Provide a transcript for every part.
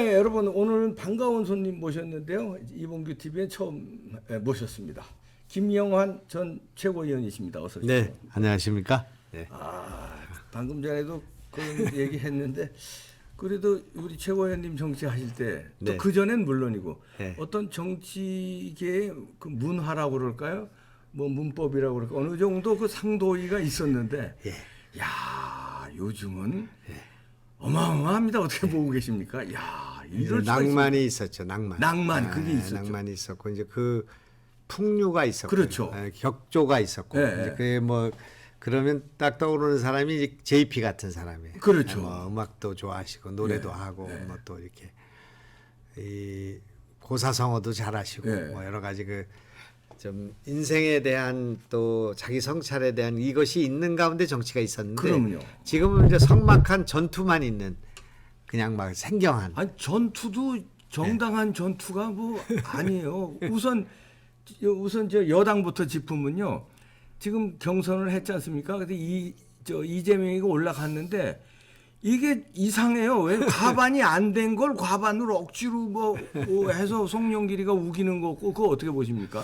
네, 여러분 오늘은 반가운 손님 모셨는데요. 이봉규 TV에 처음 모셨습니다. 김영환 전 최고위원이십니다. 어서 오십시오. 네, 안녕하십니까? 네. 방금 전에도 그런 얘기했는데 그래도 우리 최고위원님 정치하실 때 또 네. 그 전엔 물론이고 네. 어떤 정치계의 그 문화라고 그럴까요? 뭐 문법이라고 그럴까 어느 정도 그 상도위가 있었는데 야 요즘은 어마어마합니다. 어떻게 보고 계십니까? 야 이럴 수가 낭만이 있었죠, 낭만. 낭만, 그게 있었죠. 낭만이 있었고 이제 그 풍류가 있었고, 그렇죠. 격조가 있었고, 네, 이제 네. 그게 뭐 그러면 딱 떠오르는 사람이 이제 JP 같은 사람이에요. 그렇죠. 뭐 음악도 좋아하시고 노래도 네, 하고 네. 뭐 또 이렇게 이 고사성어도 잘하시고 네. 뭐 여러 가지 그 좀 인생에 대한 또 자기 성찰에 대한 이것이 있는 가운데 정치가 있었는데 그럼요. 지금은 이제 성막한 전투만 있는 그냥 막 생경한 아니 전투도 정당한 전투가 뭐 아니에요. 우선 저 여당부터 짚으면요. 지금 경선을 했지 않습니까? 근데 이재명이가 올라갔는데 이게 이상해요. 왜 과반이 안 된 걸 과반으로 억지로 뭐 해서 송영길이가 우기는 거고 그거 어떻게 보십니까?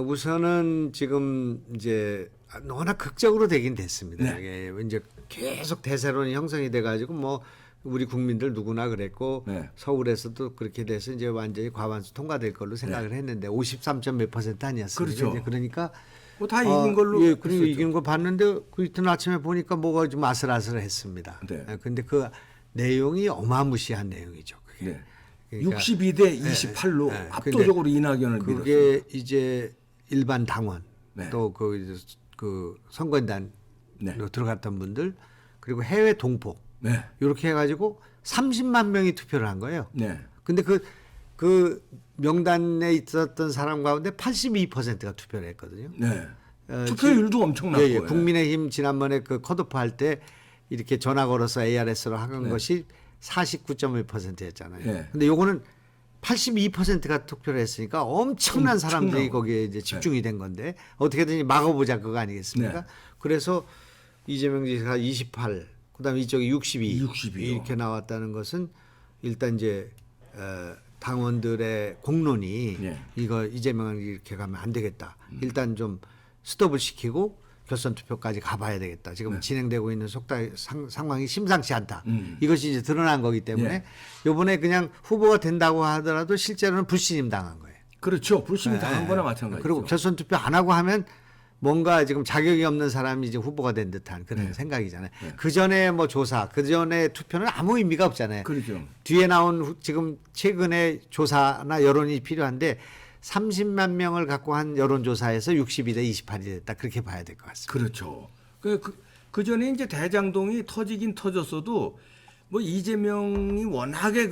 우선은 지금 이제 워낙 극적으로 되긴 됐습니다. 네. 이게 이제 계속 대세론이 형성이 돼가지고 뭐 우리 국민들 누구나 그랬고 네. 서울에서도 그렇게 돼서 이제 완전히 과반수 통과될 걸로 생각을 했는데 53점 몇 % 아니었습니까? 그렇죠. 이제 그러니까 뭐 다 이긴 걸로 예, 그리고 했었죠. 이기는 거 봤는데 그 이튿날 아침에 보니까 뭐가 좀 아슬아슬했습니다. 네. 근데 그 내용이 어마무시한 내용이죠. 그게. 네. 그러니까 62대 28로 네. 압도적으로 이낙연을 밀었어요. 그게 이제 일반 당원 네. 또 그 선거인단으로 네. 들어갔던 분들 그리고 해외 동포 네. 이렇게 해가지고 30만 명이 투표를 한 거예요. 네. 근데 그 명단에 있었던 사람 가운데 82%가 투표를 했거든요. 네. 투표율도 엄청났고. 예, 예. 국민의힘 지난번에 그 컷오프 할 때 이렇게 전화 걸어서 ARS로 한 네. 것이 49.1%였잖아요. 네. 근데 요거는 82%가 투표를 했으니까 엄청난 사람들이 엄청나고. 거기에 이제 집중이 된 건데 어떻게든지 막아보자 그거 아니겠습니까? 네. 그래서 이재명 지사가 28, 그다음에 이쪽이 62, 62 요. 이렇게 나왔다는 것은 일단 이제 당원들의 공론이 네. 이거 이재명을 이렇게 가면 안 되겠다. 일단 좀 스톱을 시키고 결선 투표까지 가봐야 되겠다. 지금 네. 진행되고 있는 상황이 심상치 않다. 음. 이것이 이제 드러난 거기 때문에 네. 이번에 그냥 후보가 된다고 하더라도 실제로는 불신임 당한 거예요. 그렇죠. 불신이 당한 거나 마찬가지죠. 그리고 결선 투표 안 하고 하면 뭔가 지금 자격이 없는 사람이 이제 후보가 된 듯한 그런 네. 생각이잖아요. 네. 그 전에 뭐 조사, 그 전에 투표는 아무 의미가 없잖아요. 그렇죠. 뒤에 나온 지금 최근에 조사나 여론이 필요한데 30만 명을 갖고 한 여론조사에서 62대 28이 됐다. 그렇게 봐야 될 것 같습니다. 그렇죠. 그 전에 이제 대장동이 터지긴 터졌어도 뭐 이재명이 워낙에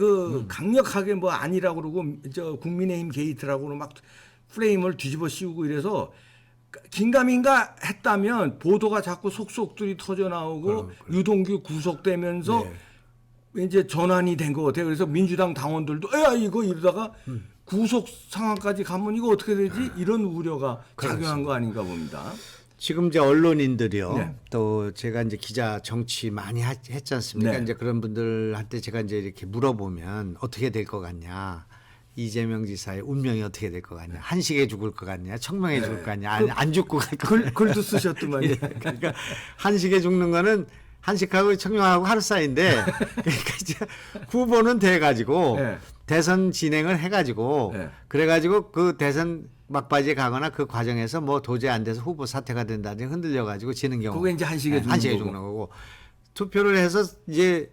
강력하게 뭐 아니라고 그러고 저 국민의힘 게이트라고 그러고 막 프레임을 뒤집어 씌우고 이래서 긴가민가 했다면 보도가 자꾸 속속들이 터져 나오고 유동규 구속되면서 이제 전환이 된 것 같아요. 그래서 민주당 당원들도 야 이거 이러다가 구속 상황까지 가면 이거 어떻게 되지? 이런 우려가 작용한 거 아닌가 봅니다. 지금 이제 언론인들이요. 네. 또 제가 이제 기자 정치 많이 했지 않습니까? 네. 이제 그런 분들한테 제가 이제 이렇게 물어보면 어떻게 될 것 같냐. 이재명 지사의 운명이 어떻게 될 것 같냐. 한식에 죽을 것 같냐. 청명에 죽을 것 같냐. 아니, 안 죽고 갈 것 같냐. 글도 쓰셨더만요. 예, 그러니까 한식에 죽는 거는 한식하고 청명하고 하루 사이인데 그러니까 이제 후보는 돼가지고 네. 대선 진행을 해가지고 네. 그래가지고 그 대선 막바지에 가거나 그 과정에서 뭐 도저히 안 돼서 후보 사퇴가 된다든지 흔들려가지고 지는 경우. 그게 이제 한식에 죽는 한식에 거고. 죽는 거고. 투표를 해서 이제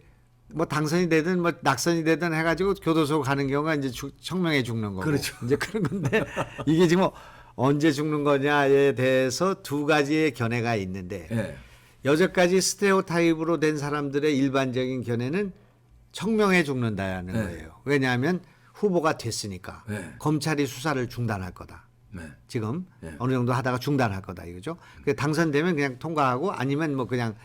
뭐 당선이 되든 뭐 낙선이 되든 해가지고 교도소 가는 경우가 이제 청명에 죽는 거고. 그렇죠. 이제 그런 건데 이게 지금 언제 죽는 거냐에 대해서 두 가지의 견해가 있는데 네. 여태까지 스테레오타입으로 된 사람들의 일반적인 견해는 청명해 죽는다는 네. 거예요. 왜냐하면 후보가 됐으니까 네. 검찰이 수사를 중단할 거다. 네. 지금 네. 어느 정도 하다가 중단할 거다 이거죠. 당선되면 그냥 통과하고 아니면 뭐 그냥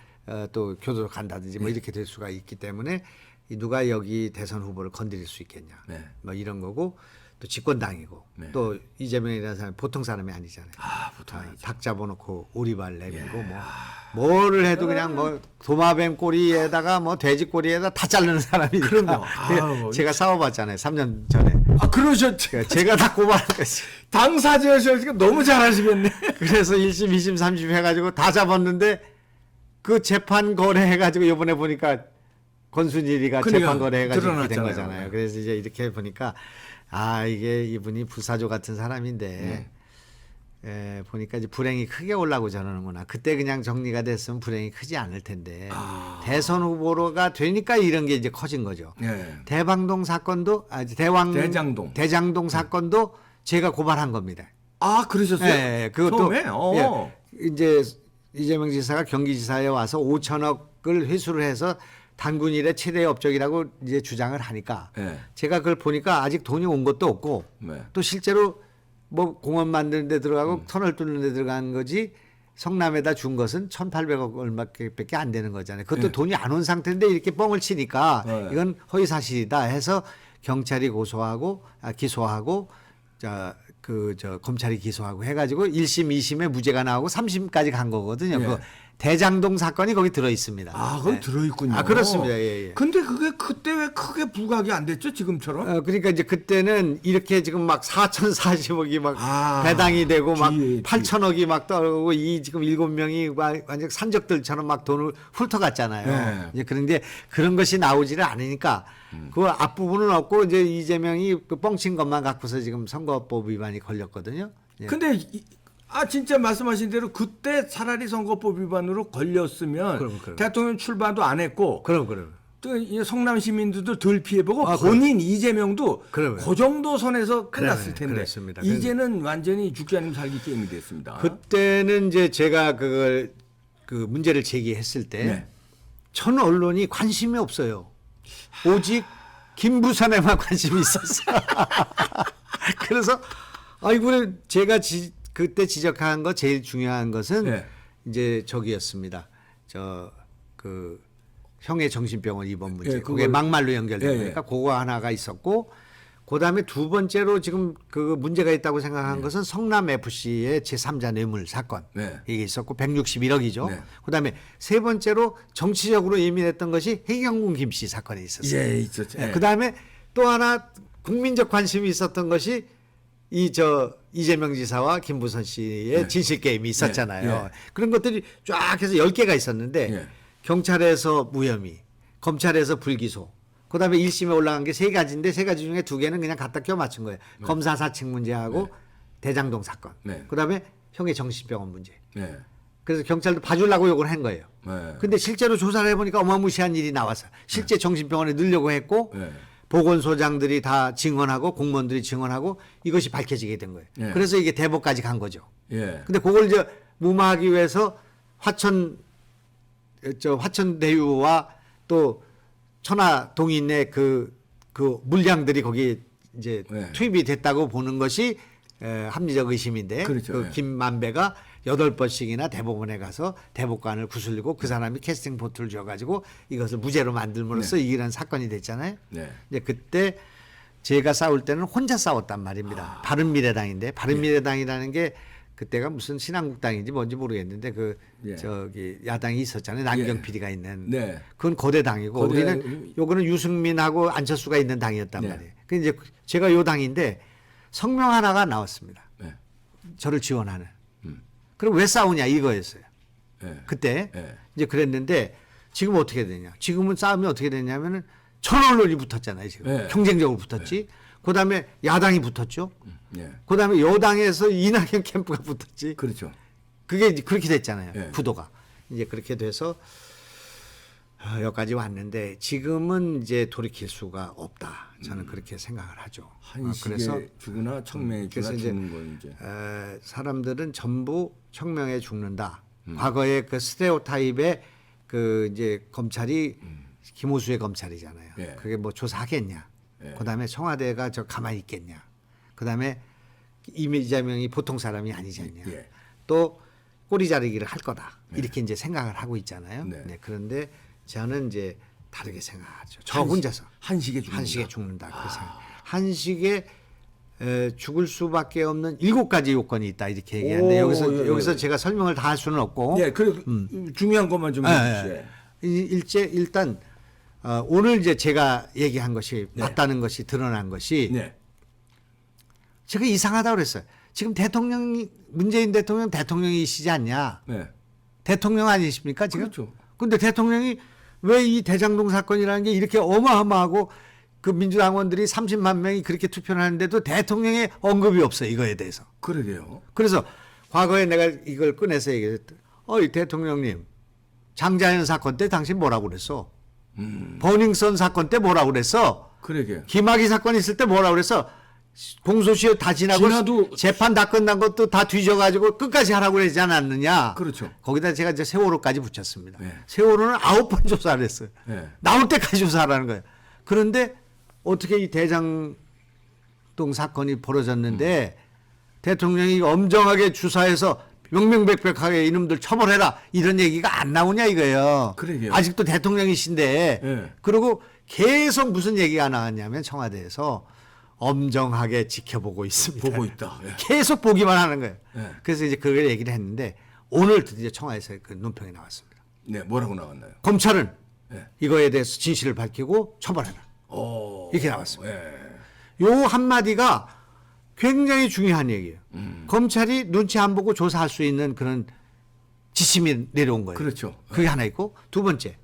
또 교도소 간다든지 뭐 이렇게 될 수가 있기 때문에 누가 여기 대선 후보를 건드릴 수 있겠냐. 네. 뭐 이런 거고 또 집권당이고 네. 또 이재명이라는 사람이 보통 사람이 아니잖아요. 아, 보통 아니죠. 닭 잡아놓고 오리발 내밀고 뭐 뭐를 해도 그냥 뭐 도마뱀 꼬리에다가 뭐 돼지 꼬리에다 다 자르는 사람이니까. 그럼요. 아우, 제가 싸워봤잖아요. 3년 전에. 아, 그러셨죠. 제가 다 고발한 거지. 당사자셨으니까 너무 잘하시겠네. 그래서 1심, 2심, 3심 해가지고 다 잡았는데 그 재판 거래해가지고 이번에 보니까 권순일이가 그러니까 재판 거래해가지고 이렇게 된 드러났잖아요. 거잖아요. 그래서 이제 이렇게 보니까 아 이게 이분이 부사조 같은 사람인데 보니까 이제 불행이 크게 올라고 저러는구나. 그때 그냥 정리가 됐으면 불행이 크지 않을 텐데 대선 후보로가 되니까 이런 게 이제 커진 거죠. 네. 대방동 사건도 대장동 사건도 제가 고발한 겁니다. 아, 그러셨어요? 네, 그것도 처음에? 이제 이재명 지사가 경기지사에 와서 5천억을 회수를 해서 단군일의 최대 업적이라고 이제 주장을 하니까 네. 제가 그걸 보니까 아직 돈이 온 것도 없고 네. 또 실제로 뭐 공원 만드는 데 들어가고 터널 뚫는 데 들어간 거지 성남에다 준 것은 1,800억 얼마밖에 안 되는 거잖아요. 그것도 네. 돈이 안 온 상태인데 이렇게 뻥을 치니까 네. 이건 허위 사실이다 해서 경찰이 기소하고 검찰이 기소하고 해가지고 1심, 2심에 무죄가 나오고 3심까지 간 거거든요. 예. 그 대장동 사건이 거기 들어 있습니다. 아, 거기 들어있군요. 아, 그렇습니다. 예. 근데 그게 그때 왜 크게 부각이 안 됐죠, 지금처럼? 그러니까 이제 그때는 이렇게 지금 막 4,040억이 막 배당이 되고 막 뒤에. 8,000억이 막 떠오르고 이 지금 7명이 완전 산적들처럼 막 돈을 훑어갔잖아요. 네. 이제 그런데 그런 것이 나오지를 않으니까 그 앞부분은 없고 이제 이재명이 그 뻥친 것만 갖고서 지금 선거법 위반이 걸렸거든요. 예. 근데 진짜 말씀하신 대로 그때 차라리 선거법 위반으로 걸렸으면 그럼. 대통령 출마도 안 했고 그럼. 또 이 성남 시민들도 덜 피해보고 그럼. 본인 이재명도 그럼. 그 정도 선에서 끝났을 텐데 그렇습니다. 이제는 완전히 죽지 않으면 살기 게임이 됐습니다. 그때는 이제 제가 그 문제를 제기했을 때 네. 전 언론이 관심이 없어요. 오직 김부선에만 관심이 있었어요. 그래서 이번에 제가 그때 지적한 거 제일 중요한 것은 네. 이제 저기였습니다. 형의 정신병원 입원 문제. 예, 그게 막말로 연결된 예, 예. 거니까 그거 하나가 있었고 그다음에 두 번째로 지금 그 문제가 있다고 생각한 것은 성남 FC의 제3자 뇌물 사건. 네. 이게 있었고 161억이죠. 네. 그다음에 세 번째로 정치적으로 예민했던 것이 해경군 김씨 사건이 있었어요. 예, 있었죠. 예. 그다음에 또 하나 국민적 관심이 있었던 것이 이재명 지사와 김부선 씨의 네. 진실 게임이 있었잖아요. 네. 그런 것들이 쫙 해서 10개가 있었는데 네. 경찰에서 무혐의, 검찰에서 불기소, 그다음에 1심에 올라간 게 3가지인데 3가지 중에 2개는 그냥 갖다 껴 맞춘 거예요. 검사 사칭 문제하고 대장동 사건. 네. 그다음에 형의 정신병원 문제. 네. 그래서 경찰도 봐주려고 요구를 한 거예요. 네. 근데 실제로 조사를 해보니까 어마무시한 일이 나왔어요. 실제 정신병원에 넣으려고 했고 네. 보건소장들이 다 증언하고 공무원들이 증언하고 이것이 밝혀지게 된 거예요. 예. 그래서 이게 대법까지 간 거죠. 예. 근데 그걸 이제 무마하기 위해서 화천대유와 또 천하동인의 그 물량들이 거기 이제 예. 투입이 됐다고 보는 것이 합리적 의심인데 그렇죠. 그 예. 김만배가 8번씩이나 대법원에 가서 대법관을 구슬리고 그 사람이 캐스팅 보트를 줘가지고 이것을 무죄로 만들므로써 이기는 사건이 됐잖아요. 네. 이제 그때 제가 싸울 때는 혼자 싸웠단 말입니다. 바른미래당인데 바른미래당이라는 게 그때가 무슨 신한국당인지 뭔지 모르겠는데 예. 야당이 있었잖아요. 남경 예. PD가 있는. 네. 그건 거대 당이고 우리는 요거는 유승민하고 안철수가 있는 당이었단 네. 말이에요. 그 이제 제가 요 당인데 성명 하나가 나왔습니다. 네. 저를 지원하는. 그럼 왜 싸우냐 이거였어요. 네. 그때 네. 이제 그랬는데 지금 어떻게 되냐? 지금은 싸움이 어떻게 되냐면은 전 언론이 붙었잖아요. 지금 네. 경쟁적으로 붙었지. 그다음에 야당이 붙었죠. 네. 그다음에 여당에서 이낙연 캠프가 붙었지. 그렇죠. 그게 이제 그렇게 됐잖아요. 네. 구도가 이제 그렇게 돼서 여기까지 왔는데 지금은 이제 돌이킬 수가 없다. 저는 그렇게 생각을 하죠. 한식에 죽으나 청명에 그래서 죽으나 이제 죽는 거 이제. 사람들은 전부 청명에 죽는다. 과거의 그 스테레오타입의 그 이제 검찰이 김호수의 검찰이잖아요. 예. 그게 뭐 조사하겠냐. 예. 그다음에 청와대가 가만히 있겠냐. 그다음에 이재명이 보통 사람이 아니지 않냐. 예. 또 꼬리 자르기를 할 거다. 이렇게 이제 생각을 하고 있잖아요. 네. 네, 그런데 저는 이제 다르게 생각하죠. 저 혼자서 한식에 죽는다. 한식에 죽는다. 그 생각. 한식에 죽을 수밖에 없는 7가지 요건이 있다 이렇게 얘기하는데 여기서 제가 설명을 다 할 수는 없고. 예, 그리고 중요한 것만 좀 해주세요. 일단 오늘 이제 제가 얘기한 것이 맞다는 것이 드러난 것이 네. 제가 이상하다고 그랬어요. 지금 문재인 대통령 대통령이시지 않냐? 네. 대통령 아니십니까 지금? 그렇죠. 근데 대통령이 왜 이 대장동 사건이라는 게 이렇게 어마어마하고 그 민주당원들이 30만 명이 그렇게 투표를 하는데도 대통령의 언급이 없어요. 이거에 대해서. 그러게요. 그래서 과거에 내가 이걸 꺼내서 얘기했다. 어이 대통령님 장자연 사건 때 당신 뭐라고 그랬어? 버닝썬 사건 때 뭐라고 그랬어? 그러게요. 김학의 사건 있을 때 뭐라고 그랬어? 공소시효 다 지나고 재판 다 끝난 것도 다 뒤져가지고 끝까지 하라고 그러지 않았느냐? 그렇죠. 거기다 제가 이제 세월호까지 붙였습니다. 네. 세월호는 9번 조사를 했어요. 네. 나올 때까지 조사하라는 거예요. 그런데 어떻게 이 대장동 사건이 벌어졌는데 대통령이 엄정하게 주사해서 명명백백하게 이놈들 처벌해라 이런 얘기가 안 나오냐 이거예요. 그러게요. 아직도 대통령이신데 네. 그리고 계속 무슨 얘기가 나왔냐면 청와대에서 엄정하게 지켜보고 있습니다. 보고 있다. 예. 계속 보기만 하는 거예요. 네. 그래서 이제 그걸 얘기를 했는데 오늘 드디어 청와대에서 그 논평이 나왔습니다. 네, 뭐라고 나왔나요? 검찰은 네. 이거에 대해서 진실을 밝히고 처벌해라. 이렇게 나왔습니다. 예. 요 한마디가 굉장히 중요한 얘기예요. 검찰이 눈치 안 보고 조사할 수 있는 그런 지침이 내려온 거예요. 그렇죠. 그게 하나 있고 두 번째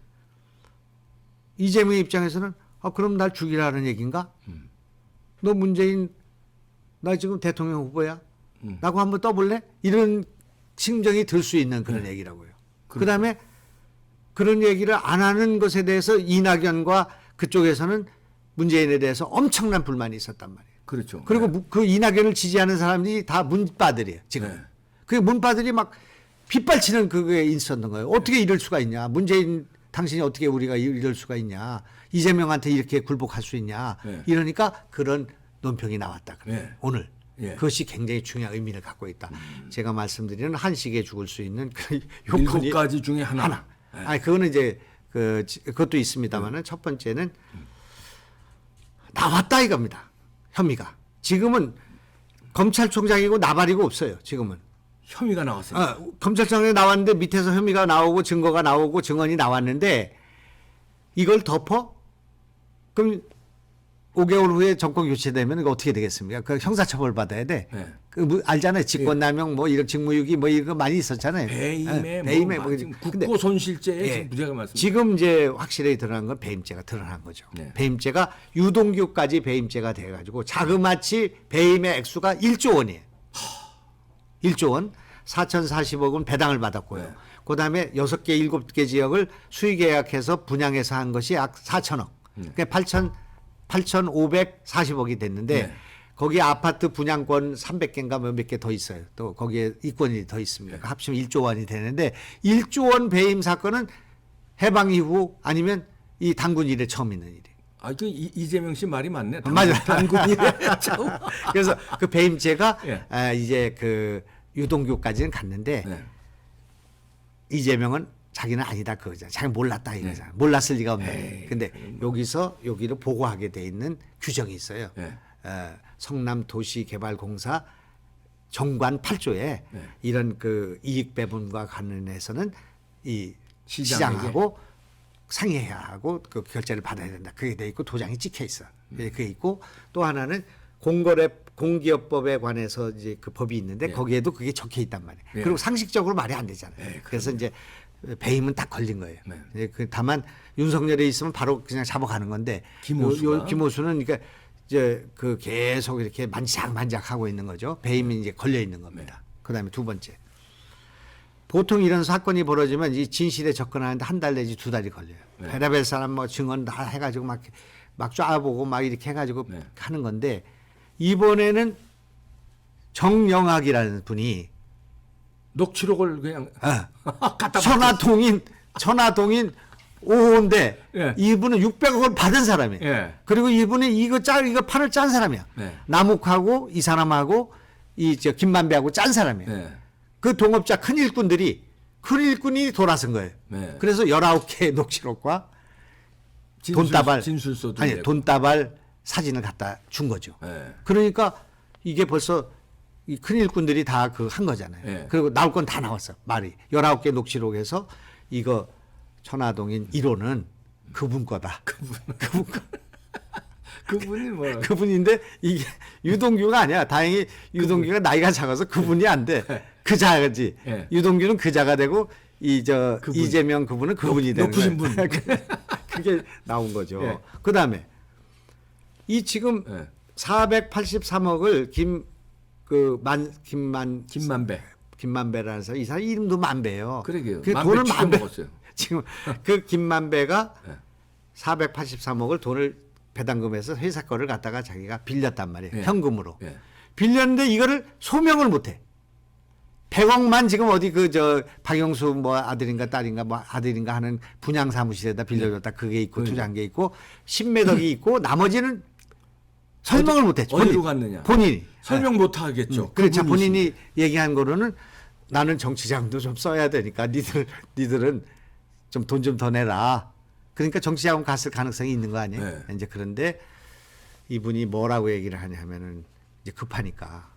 이재명 입장에서는 그럼 날 죽이라는 얘기인가? 너 문재인 나 지금 대통령 후보야? 라고 한번 떠볼래? 이런 심정이 들 수 있는 그런 얘기라고요. 그다음에 그런 얘기를 안 하는 것에 대해서 이낙연과 그쪽에서는 문재인에 대해서 엄청난 불만이 있었단 말이에요. 그렇죠. 그리고 그 이낙연을 지지하는 사람들이 다 문바들이에요. 지금. 네. 그 문바들이 막 빗발치는 그게 있었던 거예요. 어떻게 이럴 수가 있냐. 문재인 당신이 어떻게 우리가 이럴 수가 있냐. 이재명한테 이렇게 굴복할 수 있냐. 네. 이러니까 그런 논평이 나왔다. 그래요. 네. 오늘. 예. 그것이 굉장히 중요한 의미를 갖고 있다. 제가 말씀드리는 한식에 죽을 수 있는 그 요건이 7가지 중에 하나. 네. 아니 그거는 이제 그것도 있습니다만은 첫 번째는 나왔다 이겁니다. 혐의가. 지금은 검찰총장이고 나발이고 없어요. 지금은. 혐의가 나왔습니다. 검찰총장이 나왔는데 밑에서 혐의가 나오고 증거가 나오고 증언이 나왔는데 이걸 덮어? 그럼 5개월 후에 정권 교체되면 이거 어떻게 되겠습니까? 그 형사처벌 받아야 돼. 네. 알잖아요. 직권남용 뭐 이런 직무유기 뭐 이거 많이 있었잖아요. 배임에 뭐 국고 손실죄에 예. 무죄가 많습니다. 지금 이제 확실히 드러난 건 배임죄가 드러난 거죠. 네. 배임죄가 유동규까지 배임죄가 돼가지고 자그마치 배임의 액수가 1조 원이에요. 1조 원, 4,040억은 배당을 받았고요. 네. 그다음에 6개, 7개 지역을 수의 계약해서 분양해서 한 것이 약 4천억. 그러니까 8,540억이 됐는데 네. 거기 아파트 분양권 300개인가 몇 개 더 있어요. 또 거기에 이권이 더 있습니다. 네. 합치면 1조 원이 되는데 1조 원 배임 사건은 해방 이후 아니면 이 당군 이래 처음 있는 일이에요. 이재명 씨 말이 맞네. 맞아요. 당군이래. 그래서 그 배임죄가 예. 이제 그 유동규까지는 갔는데 네. 이재명은 자기는 아니다 그거잖아. 자기 몰랐다 이거잖아. 몰랐을 리가 없네. 근데 여기를 보고하게 돼 있는 규정이 있어요. 네. 성남도시개발공사 정관 8조에 이런 그 이익 배분과 관련해서는 이 시장하고 상의해야 하고 그 결제를 받아야 된다. 그게 돼 있고 도장이 찍혀 있어. 그게 있고 또 하나는 공기업법에 관해서 이제 그 법이 있는데 거기에도 그게 적혀 있단 말이에요. 그리고 상식적으로 말이 안 되잖아요. 그래서 이제 배임은 딱 걸린 거예요. 다만 윤석열에 있으면 바로 그냥 잡아가는 건데 김호수는 그러니까 이제 그 계속 이렇게 만작하고 있는 거죠. 배임이 이제 걸려 있는 겁니다. 그다음에 두 번째. 보통 이런 사건이 벌어지면 이 진실에 접근하는데 한 달 내지 2달이 걸려요. 베라벨 사람 뭐 증언 다 해가지고 막 쫙보고 막 이렇게 해가지고 하는 건데 이번에는 정영학이라는 분이 녹취록을 그냥 갖다 천하동인 5호인데 이분은 600억을 받은 사람이에요. 예. 그리고 이분이 이거 판을 짠 사람이야. 남욱하고 이 사람하고 김만배하고 짠 사람이에요. 그 동업자 큰 일꾼이 돌아선 거예요. 그래서 19개의 녹취록과 돈다발 사진을 갖다 준 거죠. 그러니까 이게 벌써 이 큰 일꾼들이 다 그 한 거잖아요. 예. 그리고 나올 건 다 나왔어. 말이 19개 녹취록에서 이거 천화동인 1호는 그분 거다. 그분 거. 그분이 뭐 그분인데 이게 유동규가 아니야. 다행히 유동규가 나이가 작아서 그분이 안 돼. 그자지. 예. 유동규는 그자가 되고 그분. 이재명 그분은 그분이 되는 높으신 거야. 분. 그게 나온 거죠. 예. 그다음에 이 지금 예. 483억을 김만배라는 사람, 이 사람 이름도 만배예요. 그러게요. 그 만배 돈을 튀겨 만배 먹었어요. 지금 그 김만배가 예. 483억을 돈을 배당금에서 회사 거를 갖다가 자기가 빌렸단 말이에요. 예. 현금으로. 예. 빌렸는데 이거를 소명을 못 해. 100억만 지금 어디 박영수 뭐 아들인가 딸인가 뭐 아들인가 하는 분양 사무실에다 빌려줬다. 그게 있고 투자한 게 있고 10몇 억이 있고 나머지는 설명을 못 해. 어디로 갔느냐? 본인이. 설명 못 하겠죠. 그렇죠. 그분이시- 본인이 얘기한 거로는 나는 정치자금도 좀 써야 되니까 니들은 좀 돈 좀 더 내라. 그러니까 정치자금 갔을 가능성이 있는 거 아니에요? 네. 이제 그런데 이분이 뭐라고 얘기를 하냐 하면은 이제 급하니까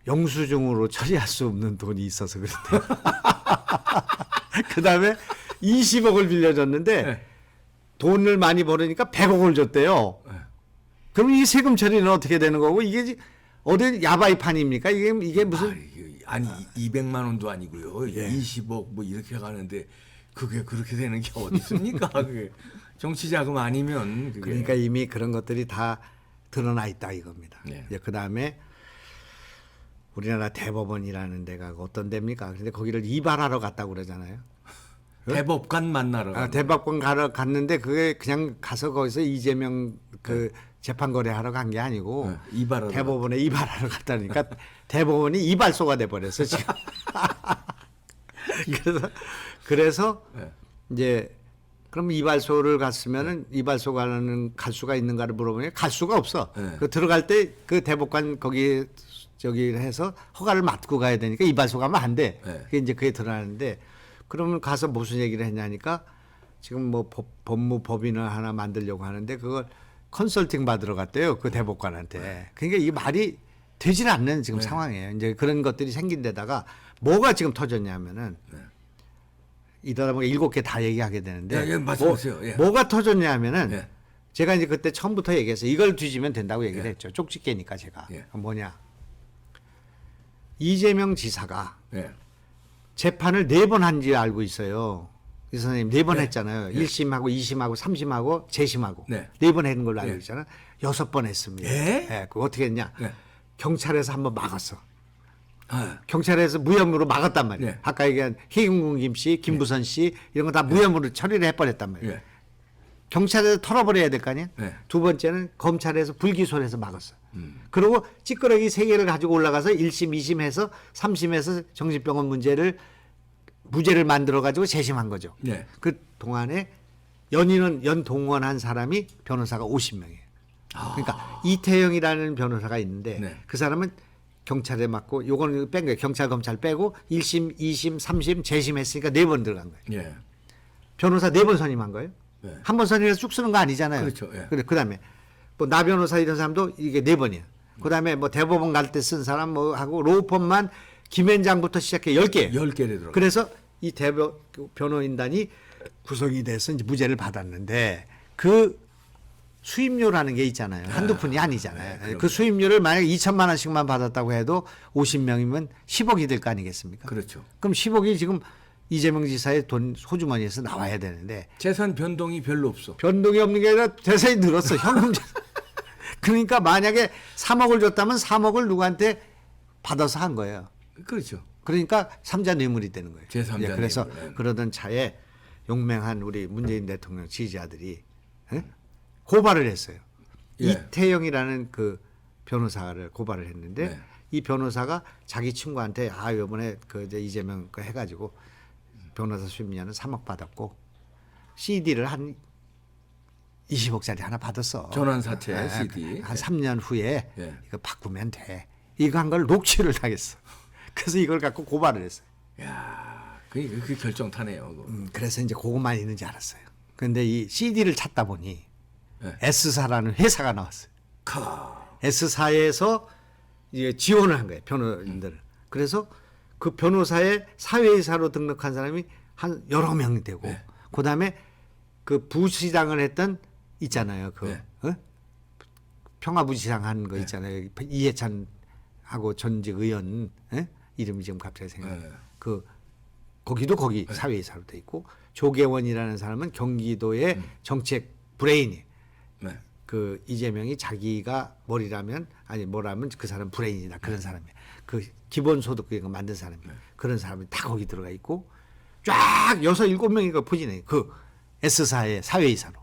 영수증으로 처리할 수 없는 돈이 있어서 그랬대요. 그 다음에 20억을 빌려줬는데 네. 돈을 많이 벌으니까 100억을 줬대요. 네. 그럼 이 세금 처리는 어떻게 되는 거고 이게 어디 야바이 판입니까? 이게 무슨 아니 200만 원도 아니고요. 예. 20억 뭐 이렇게 가는데 그게 그렇게 되는 게 어디 있습니까? 그게 정치 자금 아니면 그게. 그러니까 이미 그런 것들이 다 드러나 있다 이겁니다. 네. 이제 그다음에 우리나라 대법원이라는 데가 어떤 데입니까? 근데 거기를 이발하러 갔다고 그러잖아요. 대법관 만나러. 대법관 갔는데 그게 그냥 가서 거기서 이재명 그 재판 거래하러 간 게 아니고 네, 이발하러 대법원에 이발하러 갔다니까 대법원이 이발소가 돼 버렸어 지금. 그래서 네. 이제 그럼 이발소를 갔으면은 이발소 갈 수가 있는가를 물어보니 갈 수가 없어. 네. 그 들어갈 때 그 대법관 거기 저기 해서 허가를 맡고 가야 되니까 이발소 가면 안 돼. 네. 그게 이제 그게 드러나는데 그러면 가서 무슨 얘기를 했냐니까 지금 뭐 법무법인을 하나 만들려고 하는데 그걸 컨설팅 받으러 갔대요. 그 대법관한테. 그러니까 이게 말이 되질 않는 지금 상황이에요. 이제 그런 것들이 생긴 데다가 뭐가 지금 터졌냐면은 이러다 보니까 7개 다 얘기하게 되는데 예, 말씀하세요. 예. 뭐가 터졌냐면은 예. 제가 이제 그때 처음부터 얘기했어요. 이걸 뒤지면 된다고 얘기를 예. 했죠. 쪽집게니까 제가. 예. 뭐냐. 이재명 지사가 예. 재판을 4번 한지 알고 있어요. 이 선생님 4번 예. 했잖아요. 예. 1심하고 2심하고 3심하고 재심하고 네. 4번 했는 걸로 알고 예. 있잖아요. 6번 했습니다. 예? 그거 어떻게 했냐. 예. 경찰에서 한번 막았어. 아, 경찰에서 무혐의로 막았단 말이에요. 예. 아까 얘기한 해경군 김씨, 김부선 씨 이런 거 다 무혐의로 처리를 해버렸단 말이에요. 예. 경찰에서 털어버려야 될 거 아니에요. 예. 두 번째는 검찰에서 불기소를 해서 막았어. 그리고 찌끄러기 3개를 가지고 올라가서 1심, 2심 해서 3심에서 정신병원 문제를 무죄를 만들어 가지고 재심한 거죠. 예. 그 동안에 연동원한 사람이 변호사가 50명이에요. 그러니까 이태영이라는 변호사가 있는데 네. 그 사람은 경찰에 맡고 요거는 뺀 거예요. 경찰 검찰 빼고 1심, 2심, 3심 재심했으니까 4번 들어간 거예요. 예. 변호사 4번 선임한 거예요. 네. 한 번 선임해서 쭉 쓰는 거 아니잖아요. 그렇죠. 예. 그다음에 뭐 나 변호사 이런 사람도 이게 4번이야. 그다음에 뭐 대법원 갈 때 쓴 사람 뭐 하고 로펌만 김현장부터 시작해 10개. 10개를 들어. 그래서 이 변호인단이 구성이 돼서 이제 무죄를 받았는데 그 수임료라는 게 있잖아요. 한두 푼이 아니잖아요. 네, 그 수임료를 만약 2천만 원씩만 받았다고 해도 50명이면 10억이 될 거 아니겠습니까? 그렇죠. 그럼 10억이 지금 이재명 지사의 돈 소주머니에서 나와야 되는데 재산 변동이 별로 없어. 변동이 없는 게 아니라 대세히 늘었어. 현금 그러니까 만약에 3억을 줬다면 3억을 누구한테 받아서 한 거예요. 그렇죠. 그러니까 삼자 뇌물이 되는 거예요. 제3자 예, 그래서 뇌물. 그러던 차에 용맹한 우리 문재인 대통령 지지자들이 고발을 했어요. 예. 이태영이라는 그 변호사를 고발을 했는데 네. 이 변호사가 자기 친구한테 이번에 그 이제 이재명 거 해가지고 변호사 수임료는 3억 받았고 CD를 한 20억짜리 하나 받았어. 전환 사채 CD. 한 3년 후에 예. 이거 바꾸면 돼. 이거 한 걸 녹취를 당했어. 그래서 이걸 갖고 고발을 했어요. 야, 그 결정타네요. 그거. 그래서 이제 그것만 있는지 알았어요. 근데 이 CD를 찾다 보니 예. S사라는 회사가 나왔어요. S사에서 이제 지원을 한 거예요. 변호인들을. 그래서 그 변호사의 사회이사로 등록한 사람이 한 여러 명이 되고 네. 그다음에 그 부시장을 했던 있잖아요. 그 네. 평화부시장 한 거 있잖아요. 이해찬하고 전직 의원 이름이 지금 갑자기 생각나요. 네. 그 거기도 거기 사회이사로 돼 있고 조계원이라는 사람은 경기도의 정책 브레인이 네. 그 이재명이 자기가 머리라면 아니 뭐라면 그 사람 브레인이다 그런 사람이야. 그 기본소득 그거 만든 사람이 그런 사람이 다 거기 들어가 있고 쫙 6-7명이가 포진해 그 S사의 사회이사로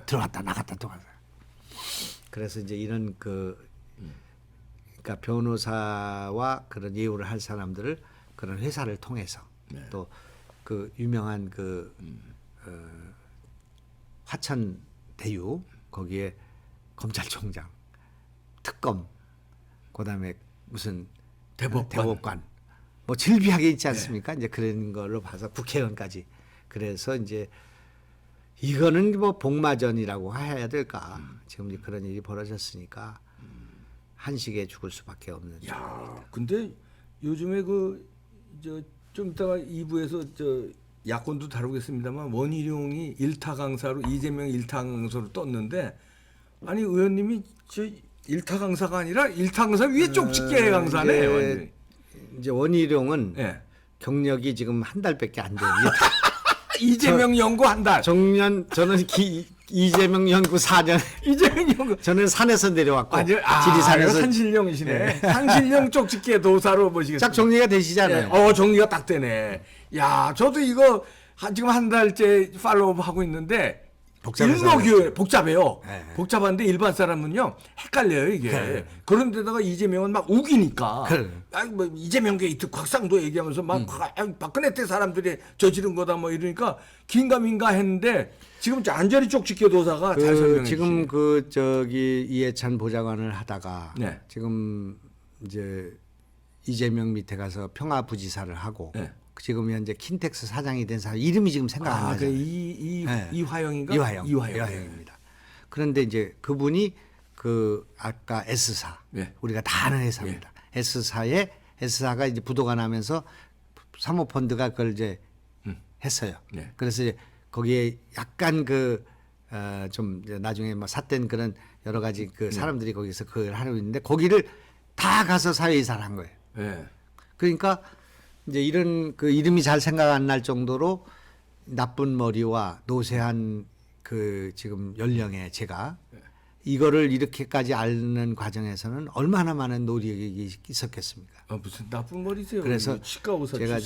들어갔다 나갔다 또 가서 그래서 이제 이런 그러니까 변호사와 그런 예우를 할 사람들을 그런 회사를 통해서 또 그 유명한 그 화천 대유 거기에 검찰총장, 특검, 그다음에 무슨 대법관 뭐 질비하게 있지 않습니까? 이제 그런 걸로 봐서 국회의원까지 그래서 이제 이거는 뭐 복마전이라고 해야 될까? 지금 이제 그런 일이 벌어졌으니까 한식에 죽을 수밖에 없는. 야, 근데 요즘에 좀 이따가 2부에서 야권도 다루겠습니다만 원희룡이 일타 강사로 이재명 일타 강사로 떴는데 아니 의원님이 저 일타 강사가 아니라 일타 강사 위에 쪽집게 강사네. 완전히. 이제 원희룡은 예. 경력이 지금 한 달밖에 안 돼요. 이재명 연구 한 달. 저는 이재명 연구 4년. 이재명 연구. 저는 산에서 내려왔고 아니, 지리산에서 산신령이시네. 산신령 쪽집게 도사로 모시겠습니다. 딱 정리가 되시잖아요. 네. 정리가 딱 되네. 야, 저도 이거 지금 한 달째 팔로우 하고 있는데 일목요일 복잡해요. 네. 복잡한데 일반 사람은요 헷갈려요 이게. 네. 그런데다가 이재명은 막 우기니까. 그래. 아니 뭐 이재명 게이트 곽상도 얘기하면서 막 박근혜 때 사람들이 저지른 거다 뭐 이러니까 긴가민가 했는데 지금 안전히 쪽집게 도사가 잘 설명해 지금 주시네. 이해찬 보좌관을 하다가 네. 지금 이제 이재명 밑에 가서 평화부지사를 하고 네. 지금 현재 킨텍스 사장이 된 사람 이름이 지금 생각 안 나죠. 이화영인가? 이화영입니다. 그런데 이제 그분이 아까 S사 네. 우리가 다 아는 회사입니다. S사가 이제 부도가 나면서 사모펀드가 그걸 이제 했어요. 네. 그래서 이제 거기에 약간 좀 나중에 뭐 삿된 그런 여러 가지 사람들이 거기서 그걸 하고 있는데 거기를 다 가서 사회이사를 한 거예요. 네. 그러니까 이제 이런 이름이 잘 생각 안 날 정도로 나쁜 머리와 노쇠한 지금 연령의 제가 이거를 이렇게까지 아는 과정에서는 얼마나 많은 노력이 있었겠습니까? 무슨 나쁜 머리세요? 그래서 치과 의사 제가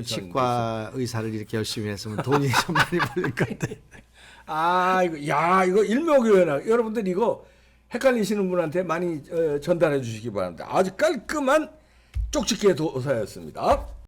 치과 의사를 이렇게 열심히 했으면 돈이 좀 많이 벌릴 건데. 이거 일목요연학 여러분들 이거 헷갈리시는 분한테 많이 전달해 주시기 바랍니다. 아주 깔끔한 쪽집게 도사였습니다.